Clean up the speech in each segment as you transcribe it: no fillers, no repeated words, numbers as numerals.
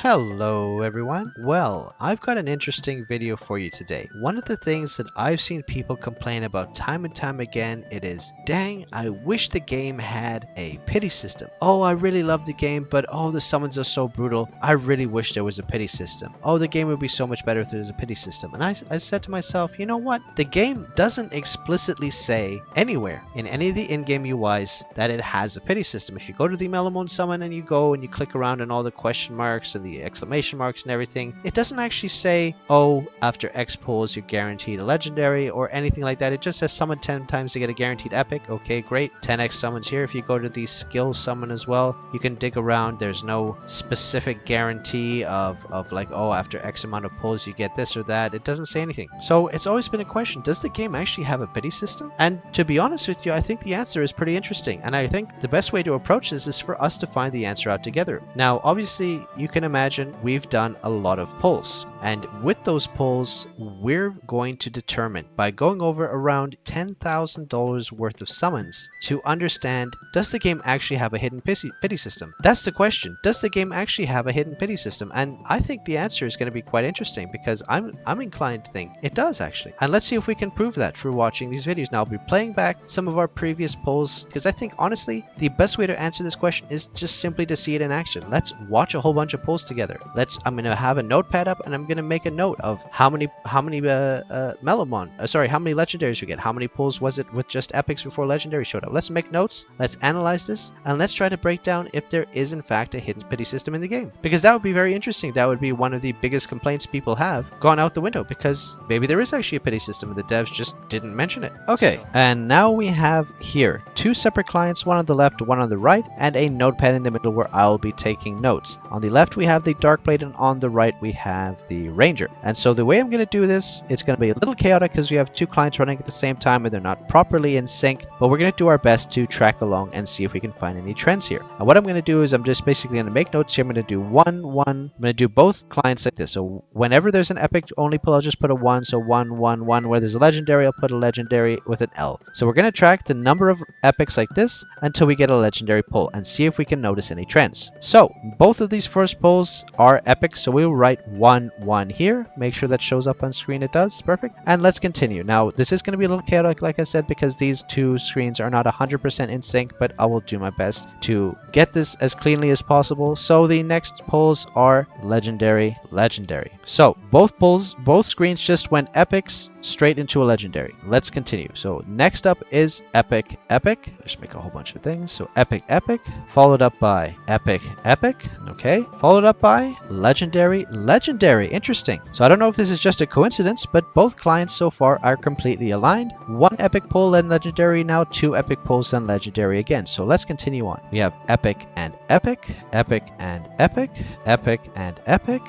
Hello everyone. Well, I've got an interesting video for you today. One of the things that I've seen people complain about time and time again, it is, dang, I wish the game had a pity system. Oh, I really love the game, but oh, the summons are so brutal. I really wish there was a pity system. Oh, the game would be so much better if there was a pity system. And I said to myself, you know what? The game doesn't explicitly say anywhere in any of the in-game UIs that it has a pity system. If you go to the Melomon summon and you go and you click around on all the question marks and the exclamation marks and everything, it doesn't actually say, oh, after X pulls you're guaranteed a legendary or anything like that. It just says summon 10 times to get a guaranteed epic. Okay, great. 10x summons here. If you go to the skill summon as well, you can dig around. There's no specific guarantee of like, oh, after X amount of pulls you get this or that. It doesn't say anything. So it's always been a question, does the game actually have a pity system? And to be honest with you, I think the answer is pretty interesting. And I think the best way to approach this is for us to find the answer out together. Now, obviously, you can imagine we've done a lot of pulls. And with those pulls, we're going to determine by going over around $10,000 worth of summons to understand, does the game actually have a hidden pity system? That's the question. Does the game actually have a hidden pity system? And I think the answer is going to be quite interesting because I'm inclined to think it does actually. And let's see if we can prove that through watching these videos. Now I'll be playing back some of our previous polls because I think honestly the best way to answer this question is just simply to see it in action. Let's watch a whole bunch of polls together. I'm going to have a notepad up and I'm going to make a note of how many Melomon, how many legendaries we get. How many pulls was it with just epics before legendary showed up? Let's make notes. Let's analyze this and let's try to break down if there is in fact a hidden pity system in the game, because that would be very interesting. That would be one of the biggest complaints people have gone out the window, because maybe there is actually a pity system and the devs just didn't mention it. Okay, and now we have here two separate clients, one on the left, one on the right, and a notepad in the middle where I'll be taking notes. On the left we have the Darkblade and on the right we have the Ranger. And so the way I'm going to do this, it's going to be a little chaotic because we have two clients running at the same time and they're not properly in sync, but we're going to do our best to track along and see if we can find any trends here. And what I'm going to do is I'm just basically going to make notes here. I'm going to do one. I'm going to do both clients like this. So whenever there's an epic only pull, I'll just put a 1. So 1, 1, 1. Where there's a legendary, I'll put a legendary with an L. So we're going to track the number of epics like this until we get a legendary pull and see if we can notice any trends. So both of these first pulls are epics. So we'll write 1, 1 here. Make sure that shows up on screen. It does. Perfect. And let's continue. Now, this is going to be a little chaotic, like I said, because these two screens are not 100% in sync, but I will do my best to get this as cleanly as possible. So the next pulls are legendary, legendary. So both screens just went epics straight into a legendary. Let's continue. So next up is epic, epic. Just make a whole bunch of things. So epic, epic, followed up by epic, epic. Okay. Followed up by legendary, legendary. Interesting. So I don't know if this is just a coincidence, but both clients so far are completely aligned. One epic pull, then legendary. Now two epic pulls, then legendary again. So let's continue on. We have epic and epic, epic and epic, epic and epic,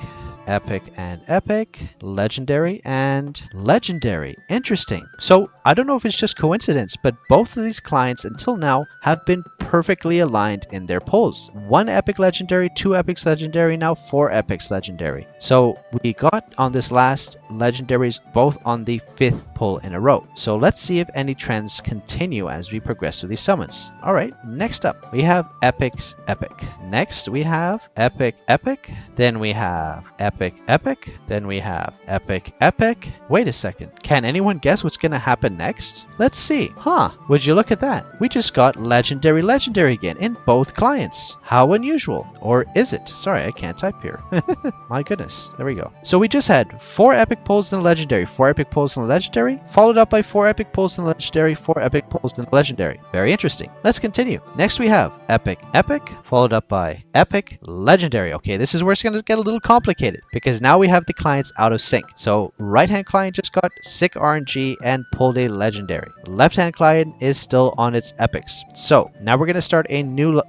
epic and epic, legendary and legendary. Interesting. So I don't know if it's just coincidence, but both of these clients until now have been perfectly aligned in their pulls. One epic legendary, two epics legendary, now four epics legendary. So we got on this last legendaries both on the 5th pull in a row. So let's see if any trends continue as we progress through these summons. All right, next up we have epics, epic. Next we have epic, epic. Then we have epic, epic. Then we have epic, epic. Wait a second. Can anyone guess what's going to happen next? Let's see. Would you look at that? We just got legendary, legendary again in both clients. How unusual. Or is it? Sorry, I can't type here. My goodness. There we go. So we just had 4 epic pulls in the legendary, 4 epic pulls in the legendary, followed up by 4 epic pulls in the legendary, 4 epic pulls in the legendary. Very interesting. Let's continue. Next we have epic, epic, followed up by epic, legendary. Okay, this is where it's going to get a little complicated because now we have the clients out of sync. So right hand client just got sick RNG and pulled a legendary. Left hand client is still on its epics. So now we're going to start a new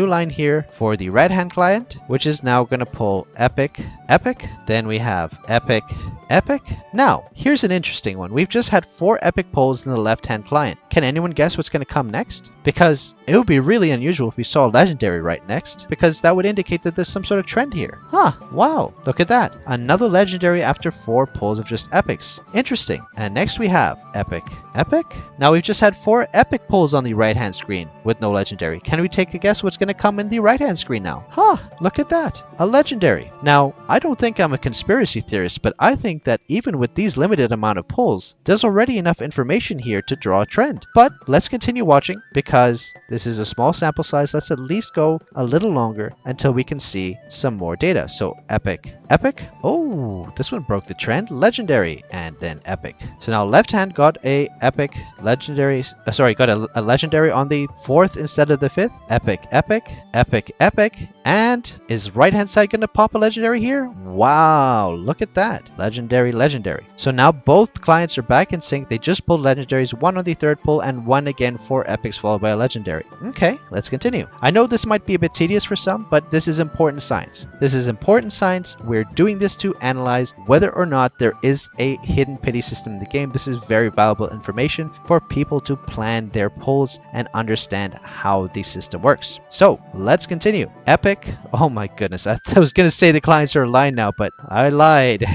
line here for the right hand client, which is now going to pull epic, epic. Then we have epic, epic. Now here's an interesting one. We've just had 4 epic pulls in the left hand client. Can anyone guess what's going to come next? Because it would be really unusual if we saw legendary right next, because that would indicate that there's some sort of trend here. Wow. Look Look at that. Another legendary after 4 pulls of just epics. Interesting. And next we have epic. Epic? Now we've just had 4 epic pulls on the right-hand screen with no legendary. Can we take a guess what's going to come in the right-hand screen now? Huh, look at that. A legendary. Now, I don't think I'm a conspiracy theorist, but I think that even with these limited amount of pulls, there's already enough information here to draw a trend. But let's continue watching because this is a small sample size. Let's at least go a little longer until we can see some more data. So epic. Epic? Oh, this one broke the trend. Legendary and then epic. So now left hand got a epic legendary. Got a legendary on the 4th instead of the 5th. Epic, epic, epic, epic. And is right hand side going to pop a legendary here? Wow, look at that. Legendary, legendary. So now both clients are back in sync. They just pulled legendaries, one on the 3rd pull and one again for epics followed by a legendary. Okay, let's continue. I know this might be a bit tedious for some, but this is important science. This is important science. We're doing this to analyze whether or not there is a hidden pity system in the game. This is very valuable information for people to plan their pulls and understand how the system works. So let's continue. Epic. Oh my goodness. I was going to say the clients are aligned now, but I lied.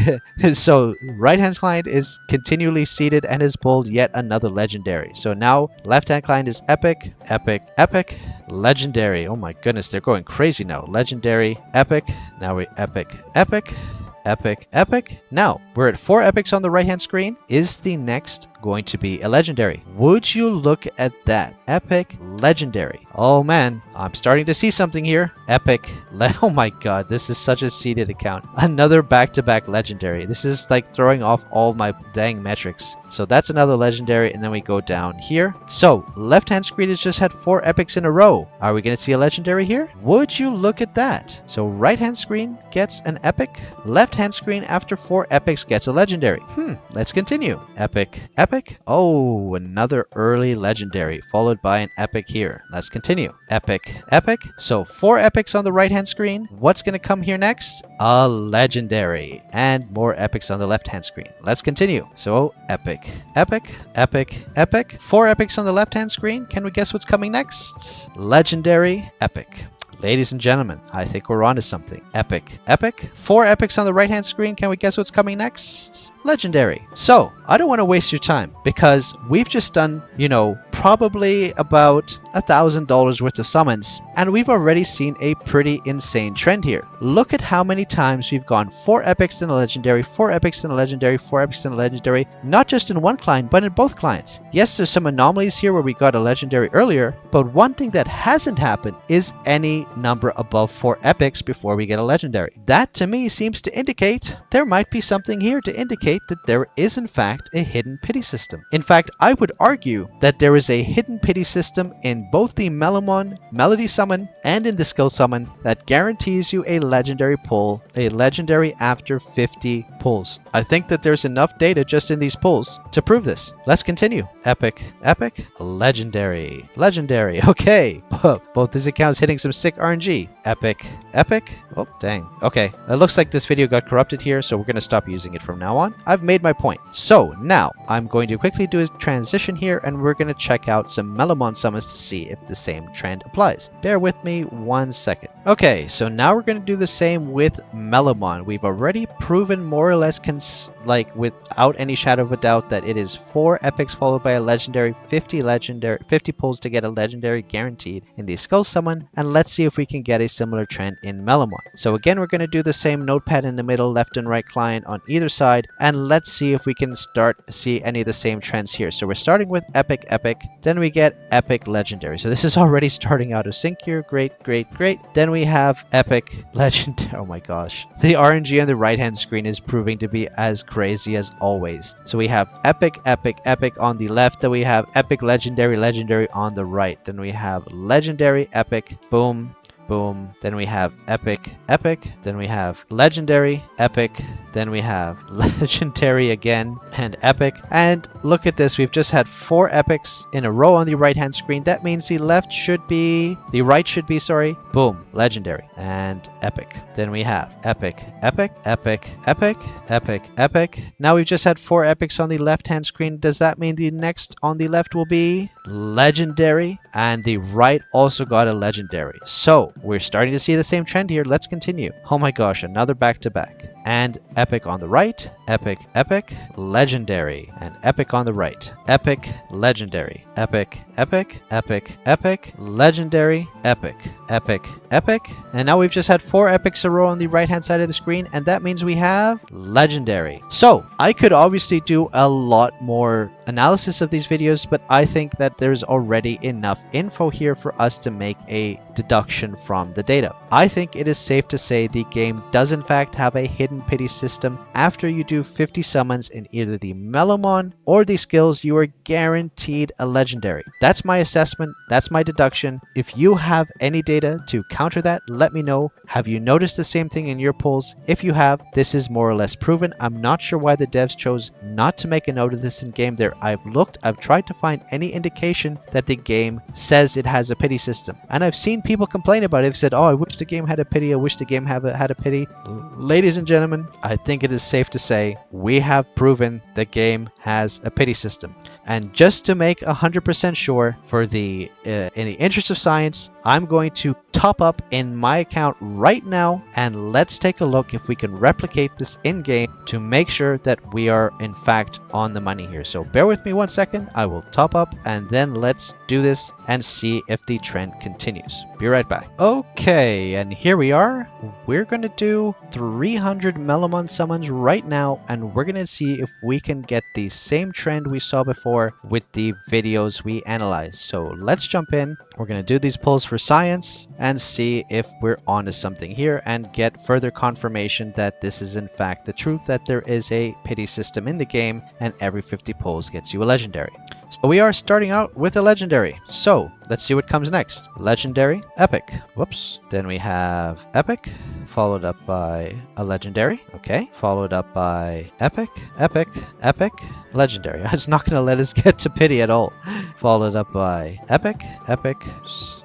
So right hand client is continually seated and has pulled yet another legendary. So now left hand client is epic, epic, epic, legendary. Oh my goodness, they're going crazy now. Legendary, epic. Now we epic, epic, epic, epic. Now we're at 4 epics on the right hand screen. Is the next going to be a legendary? Would you look at that? Epic legendary. Oh man, I'm starting to see something here. Epic. Oh my god, this is such a seeded account. Another back-to-back legendary. This is like throwing off all my dang metrics. So that's another legendary, and then we go down here. So left hand screen has just had 4 epics in a row. Are we going to see a legendary here? Would you look at that? So right hand screen gets an epic. Left hand screen after 4 epics gets a legendary. Let's continue. Epic, epic. Oh, another early legendary followed by an epic here. Let's continue. Epic, epic. So 4 epics on the right hand screen. What's going to come here next? A legendary and more epics on the left hand screen. Let's continue. So epic, epic, epic, epic. 4 epics on the left hand screen. Can we guess what's coming next? Legendary, epic. Ladies and gentlemen, I think we're on to something. Epic, epic. 4 epics on the right hand screen. Can we guess what's coming next? Legendary. So I don't want to waste your time because we've just done, probably about $1,000 worth of summons, and we've already seen a pretty insane trend here. Look at how many times we've gone 4 epics in a legendary, 4 epics in a legendary, 4 epics in a legendary, not just in one client, but in both clients. Yes, there's some anomalies here where we got a legendary earlier, but one thing that hasn't happened is any number above 4 epics before we get a legendary. That to me seems to indicate there might be something here to indicate that there is in fact a hidden pity system. In fact, I would argue that there is a hidden pity system in both the Melomon Melody Summon and in the Skill Summon that guarantees you a legendary pull, a legendary after 50 pulls. I think that there's enough data just in these pulls to prove this. Let's continue. Epic, epic, legendary, legendary. Okay, both these accounts hitting some sick RNG. Epic, epic. Oh, dang. Okay, it looks like this video got corrupted here, so we're going to stop using it from now on. I've made my point. So now I'm going to quickly do a transition here, and we're going to check out some Melomon summons to see if the same trend applies. Bear with me 1 second. Okay, so now we're going to do the same with Melomon. We've already proven more or less without any shadow of a doubt that it is 4 epics followed by a legendary, 50 pulls to get a legendary guaranteed in the Skull Summon, and let's see if we can get a similar trend in Melomon. So again, we're going to do the same notepad in the middle, left and right client on either side, and let's see if we can see any of the same trends here. So we're starting with epic, epic, then we get epic legendary. So this is already starting out of sync here. Great, great, great. Then we have epic legendary. Oh my gosh. The RNG on the right hand screen is proving to be as crazy as always. So we have epic, epic, epic on the left, then we have epic legendary, legendary on the right, then we have legendary, epic, boom, boom, then we have epic, epic, then we have legendary, epic, then we have legendary again, and epic. And look at this, we've just had 4 epics in a row on the right hand screen. That means the right should be, boom, legendary and epic. Then we have epic, epic, epic, epic, epic, epic. Now we've just had 4 epics on the left hand screen. Does that mean the next on the left will be legendary? And the right also got a legendary. So we're starting to see the same trend here. Let's continue. Oh my gosh, another back-to-back. And epic on the right, epic, epic, legendary, and epic on the right, epic, legendary, epic, epic, epic, epic, legendary, epic, epic, epic, and now we've just had 4 epics a row on the right hand side of the screen, and that means we have legendary. So I could obviously do a lot more analysis of these videos, but I think that there's already enough info here for us to make a deduction from the data. I think it is safe to say the game does in fact have a hidden pity system. After you do 50 summons in either the Melomon or the skills, you are guaranteed a legendary. That's my assessment. That's my deduction. If you have any data to counter that, let me know. Have you noticed the same thing in your polls? If you have, this is more or less proven. I'm not sure why the devs chose not to make a note of this in game. There, I've tried to find any indication that the game says it has a pity system, and I've seen people complain about it. They've said, oh, I wish the game had a pity. I wish the game had a pity. Ladies and gentlemen, I think it is safe to say we have proven the game has a pity system. And just to make 100% sure, for the in the interest of science, I'm going to top up in my account right now, and let's take a look if we can replicate this in game to make sure that we are in fact on the money here. So bear with me 1 second. I will top up, and then let's do this and see if the trend continues. Be right back. Okay, and here we are. We're going to do 300 Melomon summons right now, and we're going to see if we can get the same trend we saw before with the videos we analyzed. So let's jump in. We're going to do these polls for science and see if we're onto something here and get further confirmation that this is in fact the truth, that there is a pity system in the game and every 50 polls gets you a legendary. So we are starting out with a legendary. So let's see what comes next. Legendary, epic. Whoops. Then we have epic, followed up by a legendary. Okay. Followed up by epic, epic, epic, legendary. It's not going to let us get to pity at all. Followed up by epic, epic,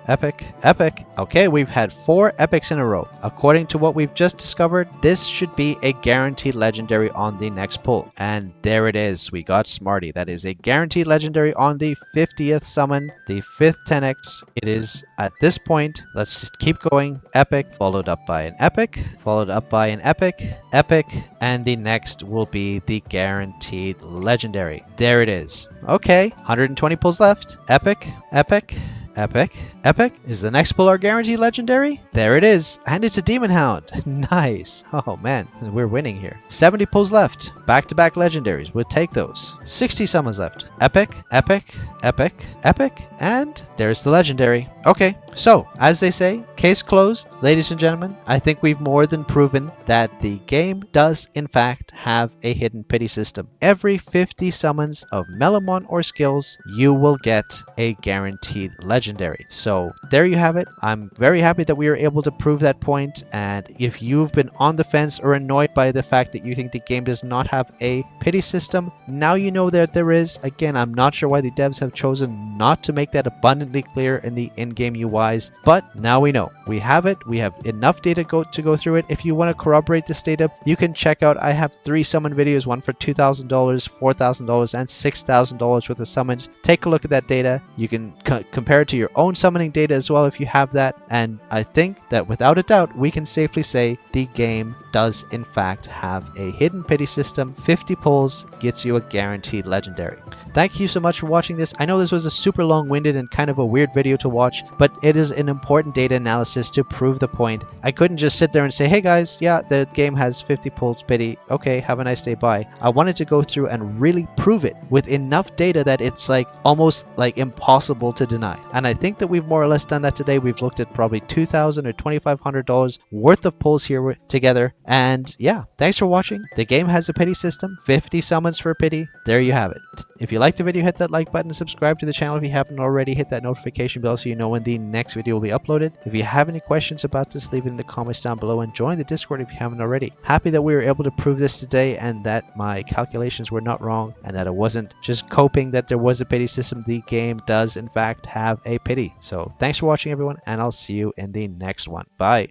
epic, epic. Okay, we've had 4 epics in a row. According to what we've just discovered, this should be a guaranteed legendary on the next pull. And there it is. We got Smarty. That is a guaranteed legendary on the 50th summon, the 5th 10x. It is at this point. Let's just keep going. Epic, followed up by an epic, followed up by an epic, epic, and the next will be the guaranteed legendary. There it is. Okay, 120 pulls left. Epic, epic, epic, epic. Is the next pull our guaranteed legendary? There it is. And it's a demon hound. Nice. Oh man, we're winning here. 70 pulls left. Back-to-back legendaries. We'll take those. 60 summons left. Epic, epic, epic, epic, and there's the legendary. Okay, so as they say, case closed. Ladies and gentlemen, I think we've more than proven that the game does in fact have a hidden pity system. Every 50 summons of Melomon or skills, you will get a guaranteed legendary. So there you have it. I'm very happy that we were able to prove that point, and if you've been on the fence or annoyed by the fact that you think the game does not have a pity system, now you know that there is. Again, I'm not sure why the devs have chosen not to make that abundantly clear in the in-game UIs, but now we know. We have it. We have enough data to go through it. If you want to corroborate this data, you can check out, I have 3 summon videos, one for $2,000, $4,000, and $6,000 worth of summons. Take a look at that data. You can compare it to your own summoning data as well if you have that, and I think that without a doubt we can safely say the game does in fact have a hidden pity system. 50 pulls gets you a guaranteed legendary. Thank you so much for watching this. I know this was a super long-winded and kind of a weird video to watch, but it is an important data analysis to prove the point. I couldn't just sit there and say, hey guys, yeah, the game has 50 pulls pity. Okay, have a nice day, bye. I wanted to go through and really prove it with enough data that it's like almost like impossible to deny. And I think that we've more or less done that today. We've looked at probably $2,000 or $2,500 worth of pulls here together. And yeah, thanks for watching. The game has a pity system, 50 summons for pity. There you have it. If you liked the video, hit that like button, subscribe to the channel if you haven't already, hit that notification bell so you know when the next video will be uploaded. If you have any questions about this, leave it in the comments down below, and join the Discord if you haven't already. Happy that we were able to prove this today, and that my calculations were not wrong, and that it wasn't just coping that there was a pity system. The game does in fact have a pity. So thanks for watching everyone, and I'll see you in the next one. Bye.